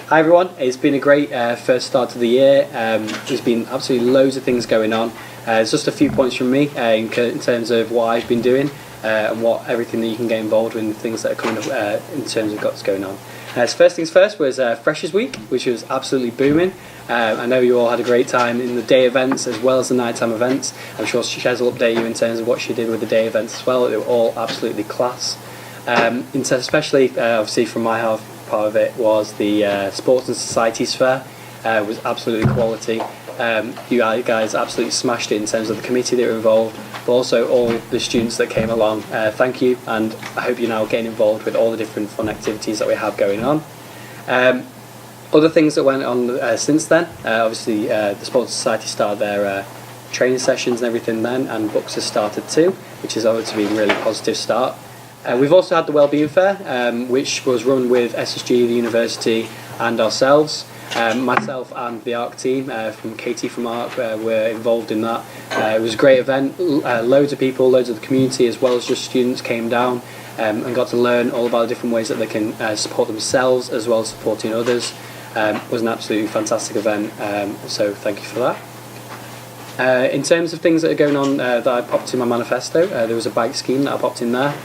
Hi everyone, it's been a great first start to the year. There's been absolutely loads of things going on. There's just a few points from me in terms of what I've been doing and what everything that you can get involved with and things that are coming up in terms of what's going on. So first things first was Freshers Week, which was absolutely booming. I know you all had a great time in the day events as well as the nighttime events. I'm sure Shez will update you in terms of what she did with the day events as well. They were all absolutely class. Especially, obviously, from my half, part of it was the Sports and Societies Fair. Was absolutely quality. You guys absolutely smashed it in terms of the committee that were involved, but also all the students that came along. Thank you, and I hope you're now getting involved with all the different fun activities that we have going on. Other things that went on since then, obviously the Sports Society started their training sessions and everything then, and books have started too, which has obviously been a really positive start. We've also had the Wellbeing Fair, which was run with SSG, the university, and ourselves. Myself and the ARC team from Katie from ARC were involved in that. It was a great event. Loads of people, loads of the community as well as just students came down and got to learn all about the different ways that they can support themselves as well as supporting others. It was an absolutely fantastic event, so thank you for that. In terms of things that are going on that I popped in my manifesto, there was a bike scheme that I popped in there.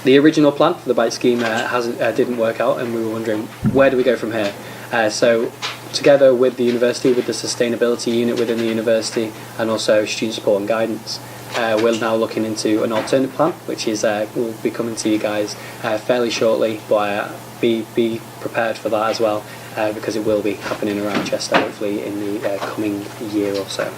The original plan for the bike scheme didn't work out, and we were wondering where do we go from here. So together with the university, with the sustainability unit within the university, and also student support and guidance, we're now looking into an alternate plan, which is will be coming to you guys fairly shortly, but be prepared for that as well, because it will be happening around Chester hopefully in the coming year or so.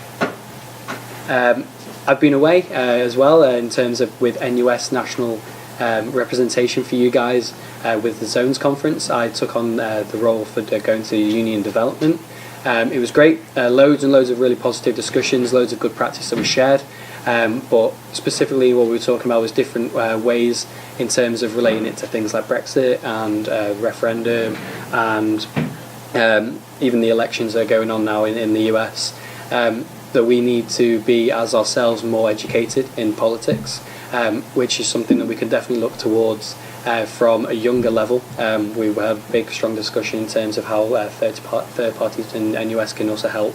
I've been away as well in terms of with NUS national representation for you guys with the Zones conference. I took on the role for going to union development. It was great, loads and loads of really positive discussions, loads of good practice that was shared, but specifically what we were talking about was different ways in terms of relating it to things like Brexit and referendum and even the elections that are going on now in the US. That we need to be as ourselves more educated in politics, which is something that we can definitely look towards from a younger level. We had a big strong discussion in terms of how third parties in NUS can also help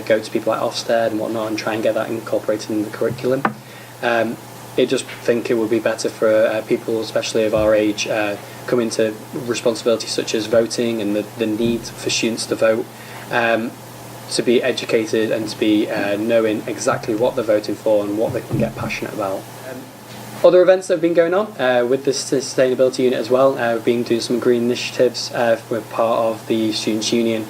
go to people like Ofsted and whatnot and try and get that incorporated in the curriculum. I just think it would be better for people, especially of our age, come into responsibilities such as voting and the need for students to vote, to be educated and to be knowing exactly what they're voting for and what they can get passionate about. Other events that have been going on with the sustainability unit as well, we've been doing some green initiatives. We're part of the Students' Union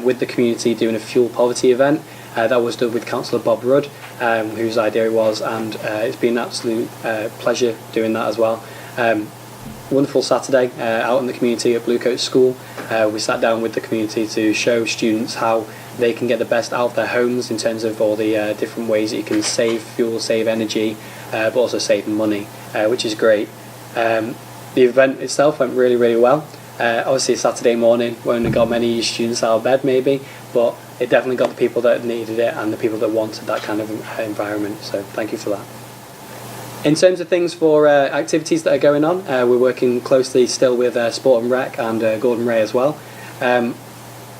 with the community doing a fuel poverty event. That was done with Councillor Bob Rudd, whose idea it was, and it's been an absolute pleasure doing that as well. Wonderful Saturday out in the community at Bluecoat School. We sat down with the community to show students how they can get the best out of their homes in terms of all the different ways that you can save fuel, save energy, but also save money, which is great. The event itself went really, really well. Obviously Saturday morning, we only got many students out of bed maybe, but it definitely got the people that needed it and the people that wanted that kind of environment, so thank you for that. In terms of things for activities that are going on, we're working closely still with Sport and Rec and Gordon Ray as well.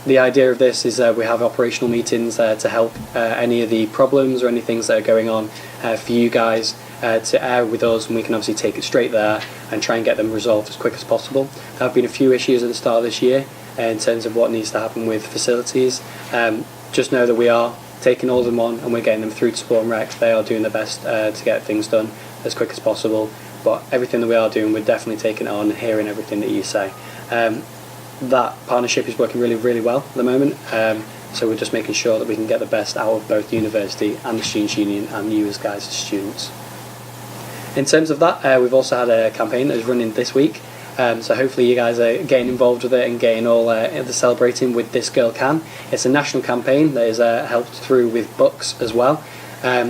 The idea of this is we have operational meetings to help any of the problems or any things that are going on for you guys to air with us, and we can obviously take it straight there and try and get them resolved as quick as possible. There have been a few issues at the start of this year in terms of what needs to happen with facilities. Just know that we are taking all of them on and we're getting them through to Sport and Rec. They are doing their best to get things done as quick as possible, but everything that we are doing, we're definitely taking it on and hearing everything that you say. That partnership is working really, really well at the moment, so we're just making sure that we can get the best out of both the university and the Students' Union and you as guys as students. In terms of that, we've also had a campaign that is running this week, so hopefully you guys are getting involved with it and getting all the celebrating with This Girl Can. It's a national campaign that is helped through with books as well.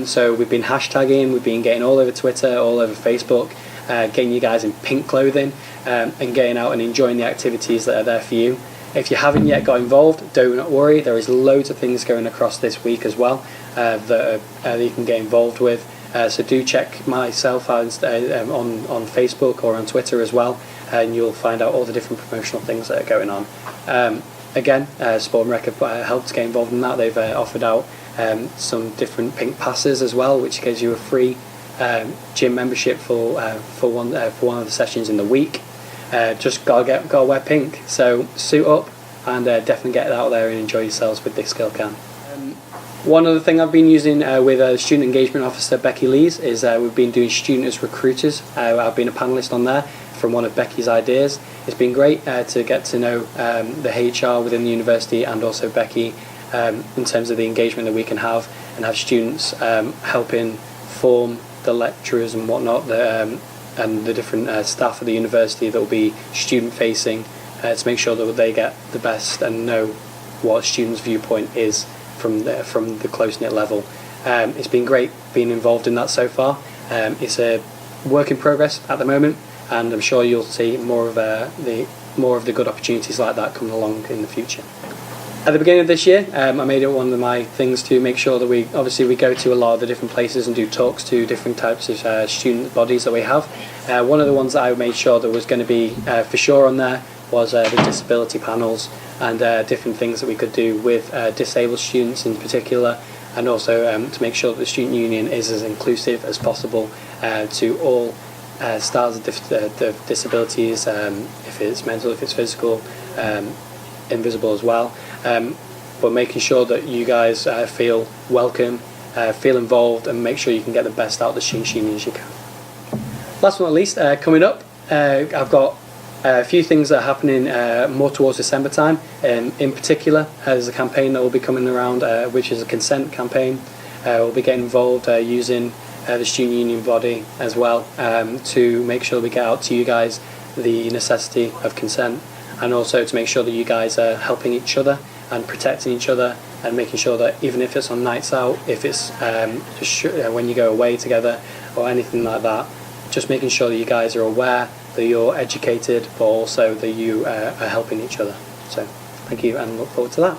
So we've been hashtagging, we've been getting all over Twitter, all over Facebook, getting you guys in pink clothing and getting out and enjoying the activities that are there for you. If you haven't yet got involved, don't worry, there is loads of things going across this week as well that you can get involved with. So do check myself out on Facebook or on Twitter as well, and you'll find out all the different promotional things that are going on. Again, Sport and Rec have helped get involved in that. They've offered out some different pink passes as well, which gives you a free gym membership for one of the sessions in the week. Just gotta wear pink. So suit up and definitely get out there and enjoy yourselves with this skill can. One other thing I've been using with Student Engagement Officer Becky Lees is we've been doing Student as Recruiters. I've been a panellist on there from one of Becky's ideas. It's been great to get to know the HR within the university and also Becky in terms of the engagement that we can have and have students helping form the lecturers and whatnot and the different staff of the university that will be student facing to make sure that they get the best and know what a student's viewpoint is from the close-knit level. It's been great being involved in that so far. It's a work in progress at the moment, and I'm sure you'll see more of the good opportunities like that coming along in the future. At the beginning of this year, I made it one of my things to make sure that we go to a lot of the different places and do talks to different types of student bodies that we have. One of the ones that I made sure that was going to be for sure on there was the disability panels and different things that we could do with disabled students in particular, and also to make sure that the student union is as inclusive as possible to all styles of disabilities, if it's mental, if it's physical, invisible as well, but making sure that you guys feel welcome, feel involved, and make sure you can get the best out of the student union as you can. Last but not least, coming up, I've got a few things that are happening more towards December time. In particular, there's a campaign that will be coming around, which is a consent campaign. We'll be getting involved using the student union body as well to make sure that we get out to you guys the necessity of consent, and also to make sure that you guys are helping each other and protecting each other, and making sure that even if it's on nights out, if it's when you go away together or anything like that, just making sure that you guys are aware that you're educated, but also that you are helping each other. So thank you, and look forward to that.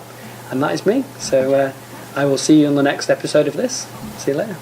And that is me. So I will see you on the next episode of this. See you later.